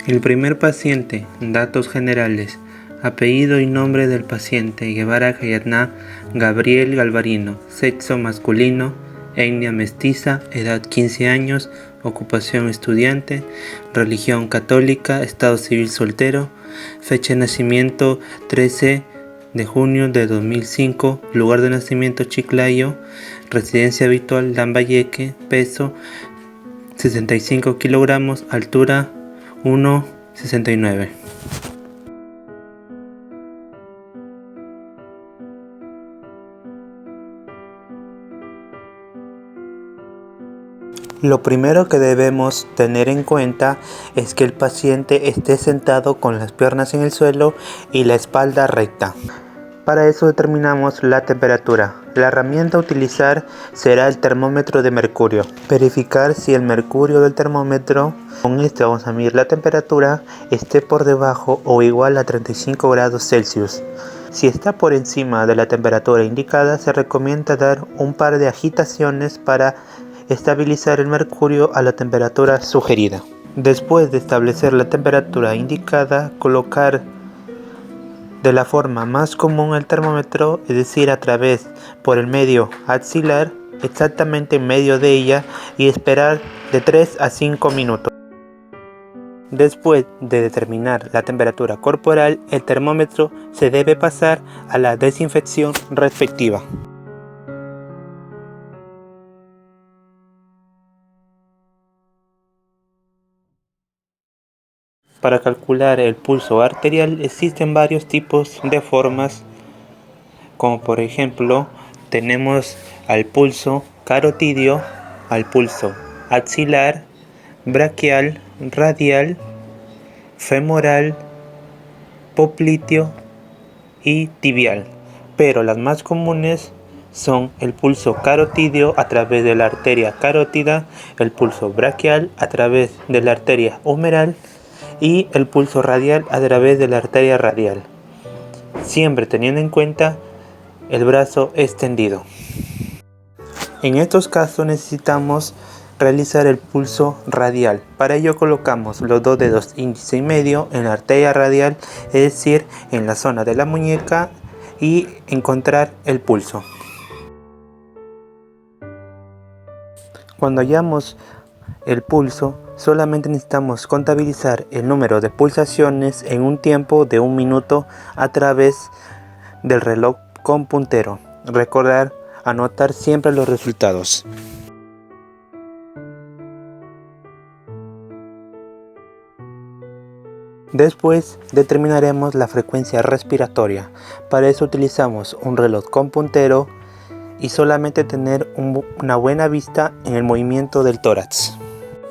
El primer paciente, datos generales, apellido y nombre del paciente: Guevara Cayetna Gabriel Galvarino, sexo masculino, etnia mestiza, edad 15 años, ocupación estudiante, religión católica, estado civil soltero, fecha de nacimiento 13 de junio de 2005, lugar de nacimiento Chiclayo, residencia habitual Lambayeque, peso 65 kilogramos, altura 1,69. Lo primero que debemos tener en cuenta es que el paciente esté sentado con las piernas en el suelo y la espalda recta. Para eso determinamos la temperatura. La herramienta a utilizar será el termómetro de mercurio. Verificar si el mercurio del termómetro, con este vamos a medir la temperatura, esté por debajo o igual a 35 grados Celsius. Si está por encima de la temperatura indicada, se recomienda dar un par de agitaciones para estabilizar el mercurio a la temperatura sugerida. Después de establecer la temperatura indicada, colocar de la forma más común el termómetro, es decir, a través por el medio axilar, exactamente en medio de ella, y esperar de 3 a 5 minutos. Después de determinar la temperatura corporal, el termómetro se debe pasar a la desinfección respectiva. Para calcular el pulso arterial existen varios tipos de formas, como por ejemplo tenemos al pulso carotidio, al pulso axilar, braquial, radial, femoral, popliteo y tibial. Pero las más comunes son el pulso carotidio a través de la arteria carótida, el pulso braquial a través de la arteria humeral y el pulso radial a través de la arteria radial, siempre teniendo en cuenta el brazo extendido. En estos casos necesitamos realizar el pulso radial. Para ello colocamos los dos dedos índice y medio en la arteria radial, es decir, en la zona de la muñeca, y encontrar el pulso. Cuando hallamos el pulso, solamente necesitamos contabilizar el número de pulsaciones en un tiempo de 1 minuto a través del reloj con puntero. Recordar anotar siempre los resultados. Después determinaremos la frecuencia respiratoria. Para eso utilizamos un reloj con puntero y solamente tener una buena vista en el movimiento del tórax.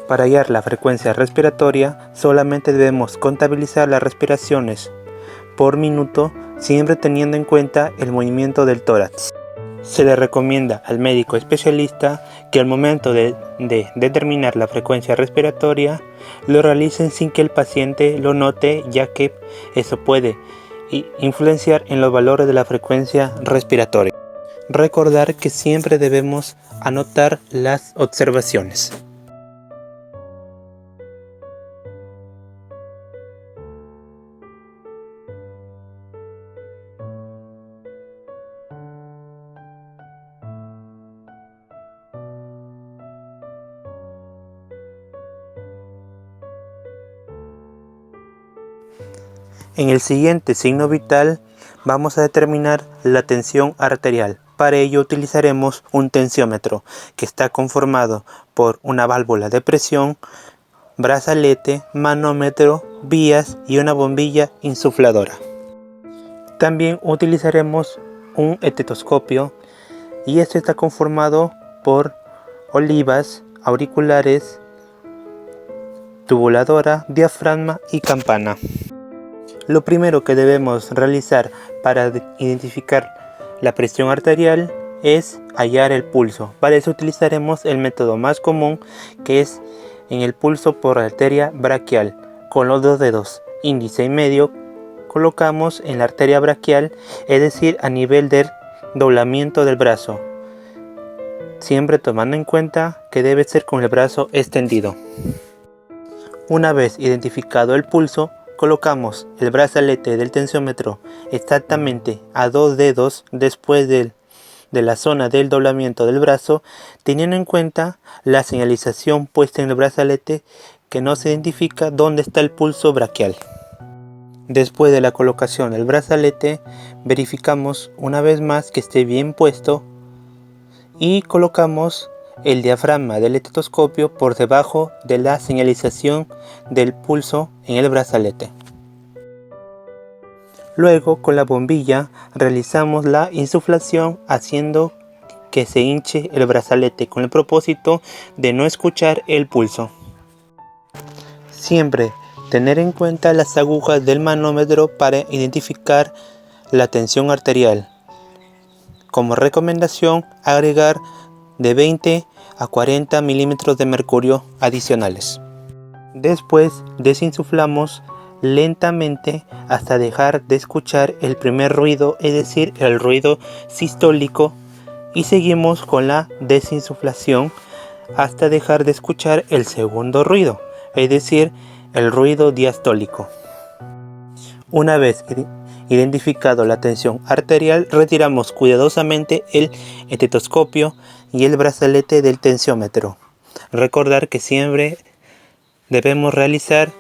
Para hallar la frecuencia respiratoria, solamente debemos contabilizar las respiraciones por minuto, siempre teniendo en cuenta el movimiento del tórax. Se le recomienda al médico especialista que al momento de determinar la frecuencia respiratoria lo realicen sin que el paciente lo note, ya que eso puede influenciar en los valores de la frecuencia respiratoria. Recordar que siempre debemos anotar las observaciones. En el siguiente signo vital vamos a determinar la tensión arterial. Para ello utilizaremos un tensiómetro que está conformado por una válvula de presión, brazalete, manómetro, vías y una bombilla insufladora. También utilizaremos un estetoscopio, y este está conformado por olivas, auriculares, tubuladora, diafragma y campana. Lo primero que debemos realizar para identificar la presión arterial es hallar el pulso. Para eso utilizaremos el método más común, que es en el pulso por arteria braquial. Con los dos dedos índice y medio colocamos en la arteria braquial, es decir, a nivel del doblamiento del brazo, siempre tomando en cuenta que debe ser con el brazo extendido. Una vez identificado el pulso, colocamos el brazalete del tensiómetro exactamente a 2 dedos después de la zona del doblamiento del brazo, teniendo en cuenta la señalización puesta en el brazalete que nos identifica dónde está el pulso braquial. Después de la colocación del brazalete, verificamos una vez más que esté bien puesto y colocamos el diafragma del estetoscopio por debajo de la señalización del pulso en el brazalete. Luego, con la bombilla realizamos la insuflación haciendo que se hinche el brazalete con el propósito de no escuchar el pulso. Siempre tener en cuenta las agujas del manómetro para identificar la tensión arterial. Como recomendación, agregar de 20 a 40 milímetros de mercurio adicionales. Después desinsuflamos lentamente hasta dejar de escuchar el primer ruido, es decir, el ruido sistólico, y seguimos con la desinsuflación hasta dejar de escuchar el segundo ruido, es decir, el ruido diastólico. Una vez identificado la tensión arterial, retiramos cuidadosamente el estetoscopio y el brazalete del tensiómetro. Recordar que siempre debemos realizar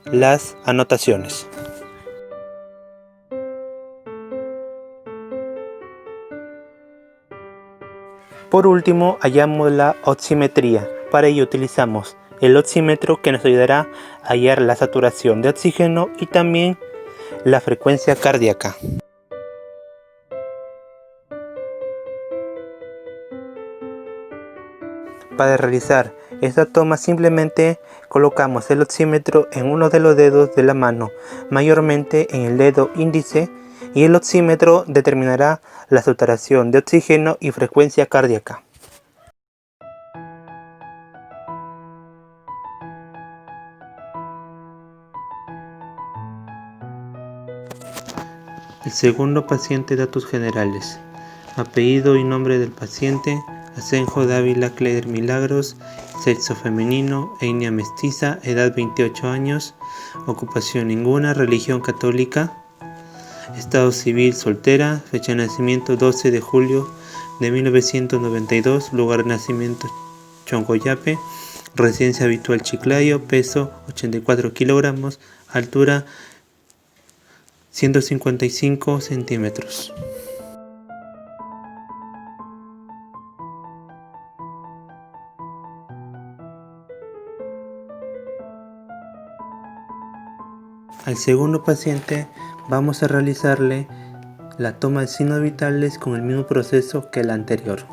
las anotaciones. Por último, hallamos la oximetría. Para ello utilizamos el oxímetro, que nos ayudará a hallar la saturación de oxígeno y también la frecuencia cardíaca. Para realizar esta toma simplemente colocamos el oxímetro en uno de los dedos de la mano, mayormente en el dedo índice, y el oxímetro determinará la saturación de oxígeno y frecuencia cardíaca. El segundo paciente: datos generales. Apellido y nombre del paciente: Asenjo Dávila Cleder Milagros, sexo femenino, etnia mestiza, edad 28 años, ocupación ninguna, religión católica, estado civil soltera, fecha de nacimiento 12 de julio de 1992, lugar de nacimiento Chongoyape, residencia habitual Chiclayo, peso 84 kilogramos, altura 155 centímetros. Al segundo paciente vamos a realizarle la toma de signos vitales con el mismo proceso que el anterior.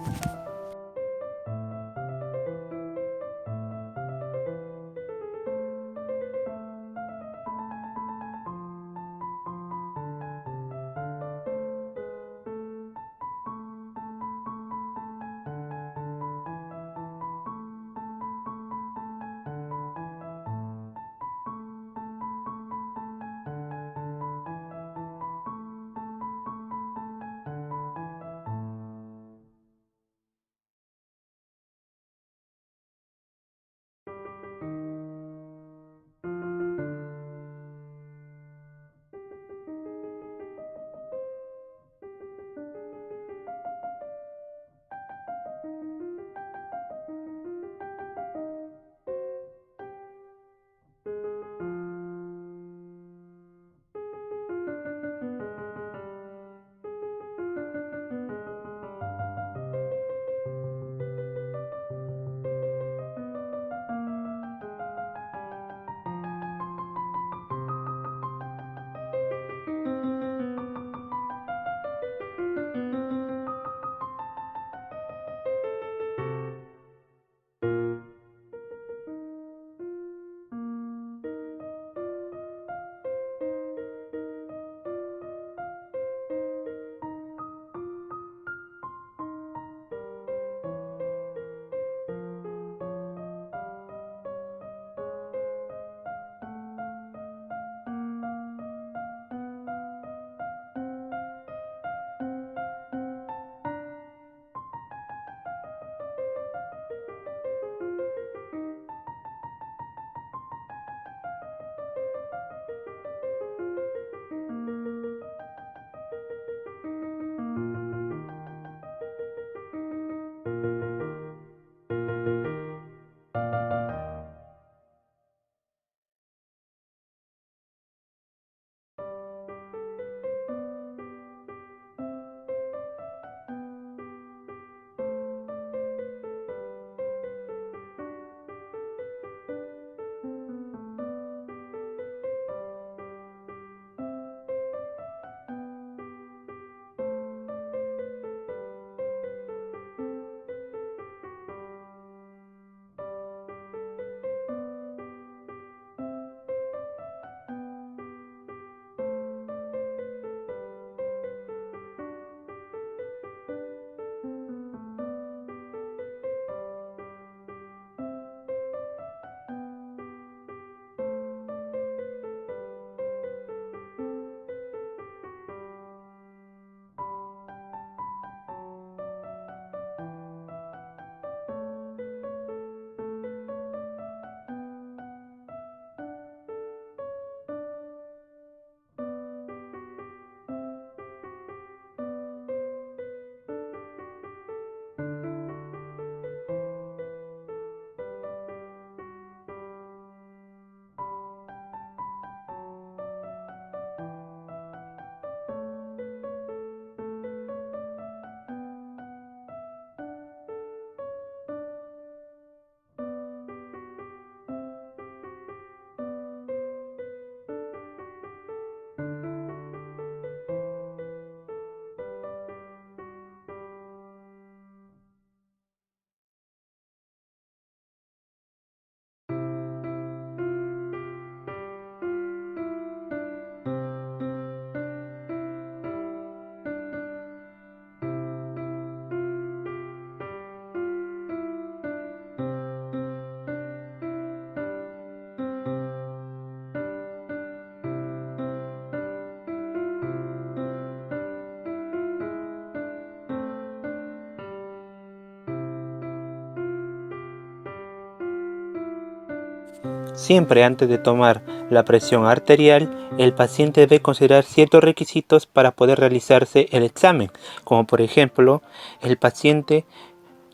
Siempre antes de tomar la presión arterial, el paciente debe considerar ciertos requisitos para poder realizarse el examen, como por ejemplo, el paciente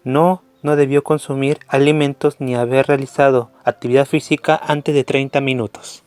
no debió consumir alimentos ni haber realizado actividad física antes de 30 minutos.